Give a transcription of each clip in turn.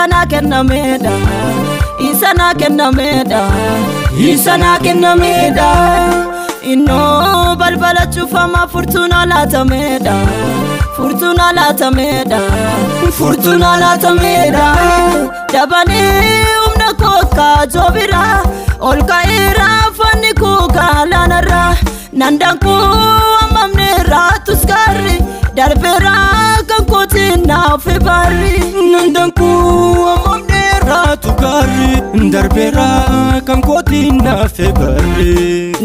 isana kennameda isana kennameda isana kennameda inno balbala chufama fortuna latameda fortuna latameda fortuna latameda dabani umna koka jobira olka ira fani koka lanara nandanku amamne ratuskari darbera kan kotina febari nandanku amamne ratukari darbera kan kotina febari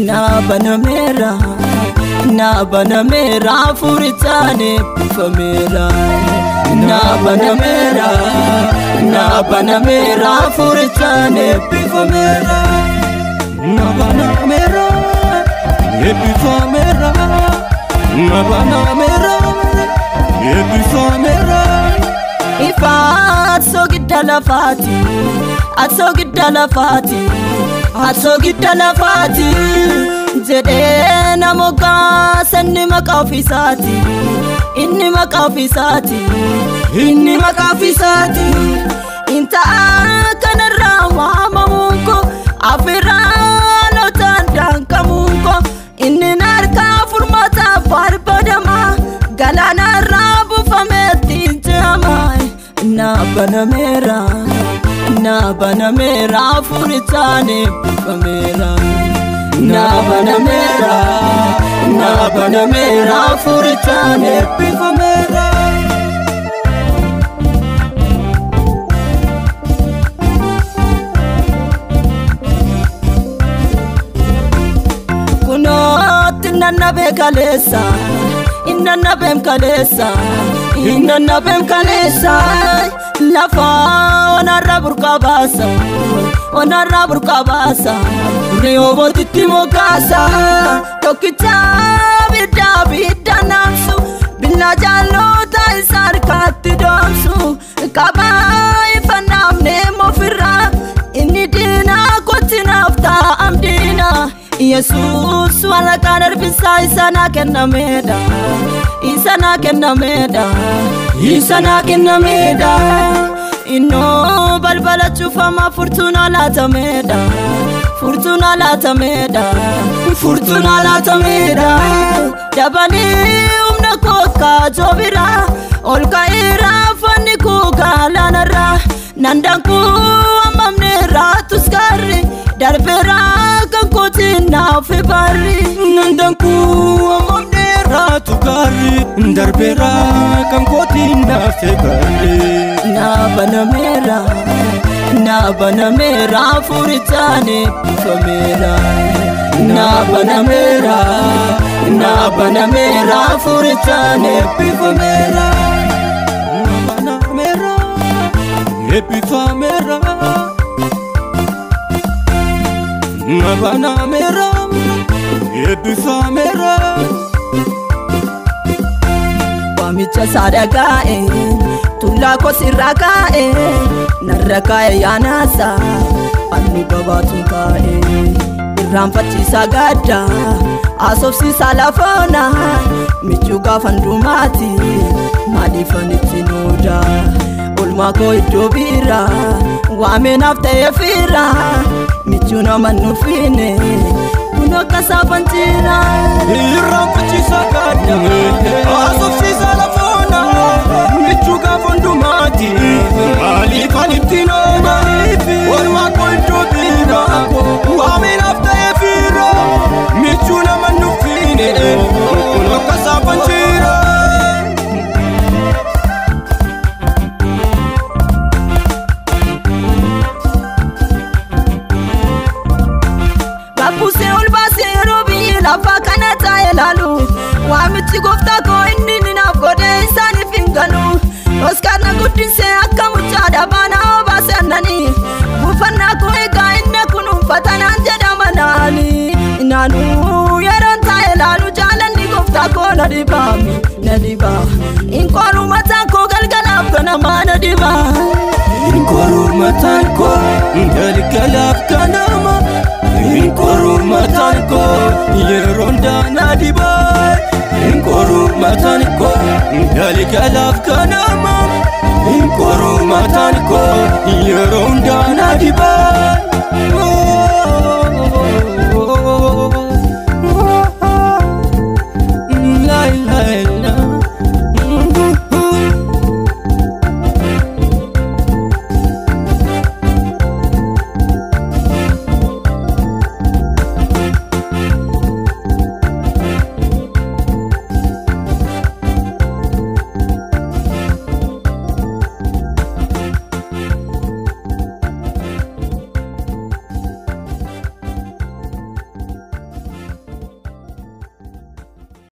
na banamera furitane famera na banamera furitane famera na banamera epifamera na banamera epifamera ifat so gidala fati atso gidala fati jede namoga sanni makafisati inni makafisati inta kanarra mamunko afira no tandanka munko inni narka furmata barbadama galana rabu fameti jama na banamera furitane famera na banamera furitane famera kunot nanabe kalesa inna bem kalesa lafa onarra burkabasa rio botitimo casa tokicha bida namsu billa jallo taisar katidomsu kabai fanamne mofira inni dina kotinafta amdina Jesus wala kanar bisa isana kennameda inno balbala chufama fortuna latameda dabani umna koka jobira olka ira fani koka lanara nandanku amamne ratuskari darbera kan kotina febari nandanku amamne ratukari darbera kan kotina febari na banamera furitane famera na banamera furitane famera na banamera epifamera na banamera epifamera wamicha sadagae tulla ko sirakae narakae yanasa anni babatun kae irramfachi sagada asofsi salafona michuga fandumati madifanichi noda ulmako idobira wamenafte yefira michuna manufine unoka sabanjira irramfachi sagada asofsi salafona michuga fandumati madifanichi noda ulmako idobira wamenafte yefira michuna manufine unoka sabanjira wamichi gofta ko inni na gode insani fingalu Oscar na gudin se akamucha dabana obasanani bufanna ko ega inna kunu fatana jeda manani inanu yaron taelalu jalani gofta ko nadiba inkoru mata ko galgala kana mana diba inkoru mata ko galgala kana ma inkoru mata ko yeronda nadiba inkoru mata ko galgala kana ma Koro mataan koo yeroo hundaa na dhiba